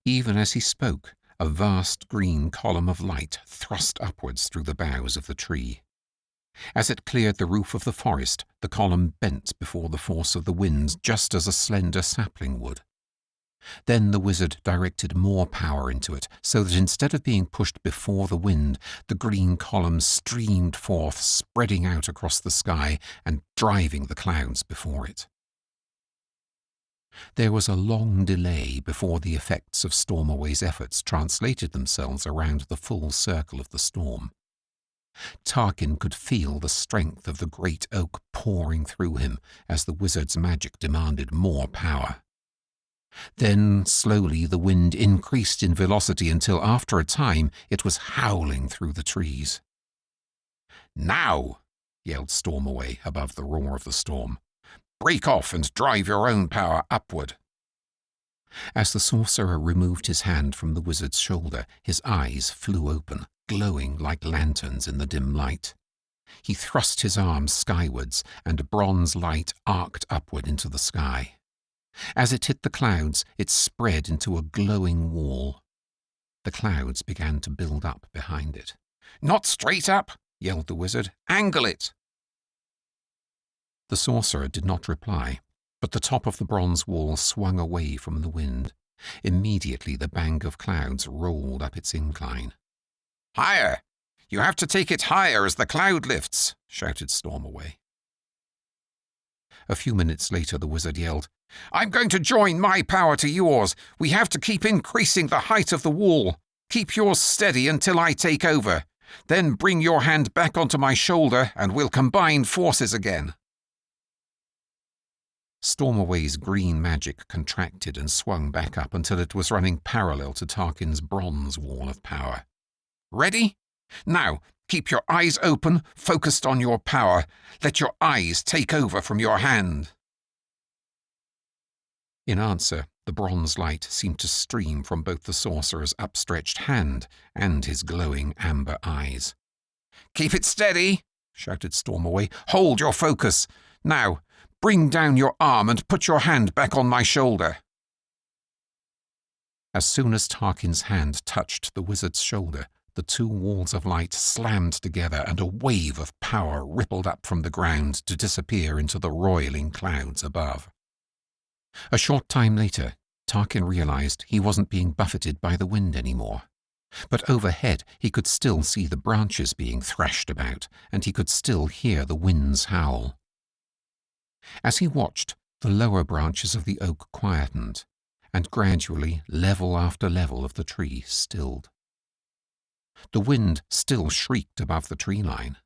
Even as he spoke, a vast green column of light thrust upwards through the boughs of the tree. As it cleared the roof of the forest, the column bent before the force of the winds, just as a slender sapling would. Then the wizard directed more power into it, so that instead of being pushed before the wind, the green column streamed forth, spreading out across the sky and driving the clouds before it. There was a long delay before the effects of Stormaway's efforts translated themselves around the full circle of the storm. Tarkyn could feel the strength of the great oak pouring through him as the wizard's magic demanded more power. Then, slowly, the wind increased in velocity until, after a time, it was howling through the trees. "Now!" yelled Stormaway above the roar of the storm. "Break off and drive your own power upward." As the sorcerer removed his hand from the wizard's shoulder, his eyes flew open, glowing like lanterns in the dim light. He thrust his arms skywards, and bronze light arced upward into the sky. As it hit the clouds, it spread into a glowing wall. The clouds began to build up behind it. "Not straight up!" yelled the wizard. "Angle it!" The sorcerer did not reply, but the top of the bronze wall swung away from the wind. Immediately the bank of clouds rolled up its incline. "Higher! You have to take it higher as the cloud lifts!" shouted Stormaway. A few minutes later the wizard yelled, "I'm going to join my power to yours. We have to keep increasing the height of the wall. Keep yours steady until I take over. Then bring your hand back onto my shoulder and we'll combine forces again." Stormaway's green magic contracted and swung back up until it was running parallel to Tarkin's bronze wall of power. "Ready? Now, keep your eyes open, focused on your power. Let your eyes take over from your hand." In answer, the bronze light seemed to stream from both the sorcerer's upstretched hand and his glowing amber eyes. "Keep it steady," shouted Stormaway. "Hold your focus. Now, bring down your arm and put your hand back on my shoulder." As soon as Tarkin's hand touched the wizard's shoulder, the two walls of light slammed together and a wave of power rippled up from the ground to disappear into the roiling clouds above. A short time later, Tarkin realized he wasn't being buffeted by the wind anymore. But overhead he could still see the branches being thrashed about, and he could still hear the winds howl. As he watched, the lower branches of the oak quietened, and gradually level after level of the tree stilled. The wind still shrieked above the tree line,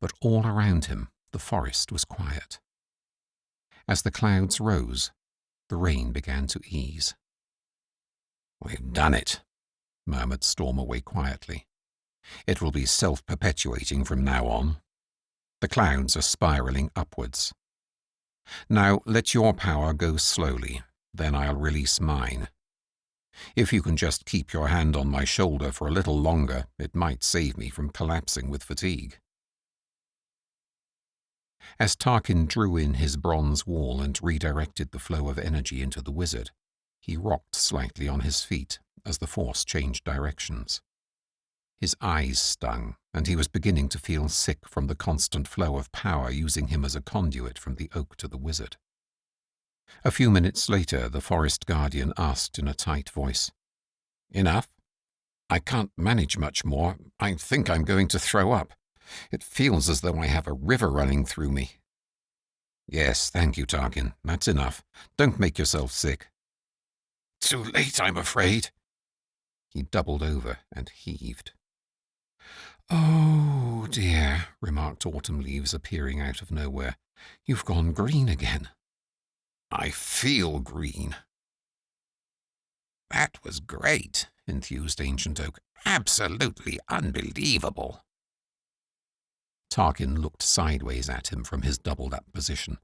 but all around him the forest was quiet. As the clouds rose, the rain began to ease. "We've done it," murmured Stormaway quietly. "It will be self-perpetuating from now on. The clouds are spiraling upwards. Now let your power go slowly, then I'll release mine. If you can just keep your hand on my shoulder for a little longer, it might save me from collapsing with fatigue." As Tarkin drew in his bronze wall and redirected the flow of energy into the wizard, he rocked slightly on his feet as the force changed directions. His eyes stung, and he was beginning to feel sick from the constant flow of power using him as a conduit from the oak to the wizard. A few minutes later, the forest guardian asked in a tight voice, "Enough? I can't manage much more. I think I'm going to throw up. It feels as though I have a river running through me." "Yes, thank you, Tarkin. That's enough. Don't make yourself sick." "Too late, I'm afraid." He doubled over and heaved. "Oh, dear," remarked Autumn Leaves, appearing out of nowhere. "You've gone green again." "I feel green." "That was great," enthused Ancient Oak. "Absolutely unbelievable." Tarkin looked sideways at him from his doubled-up position.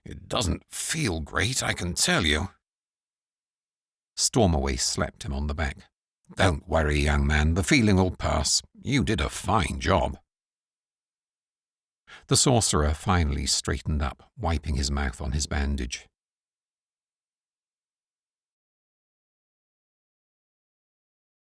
"It doesn't feel great, I can tell you." Stormaway slapped him on the back. "Don't worry, young man. The feeling will pass. You did a fine job." The sorcerer finally straightened up, wiping his mouth on his bandage.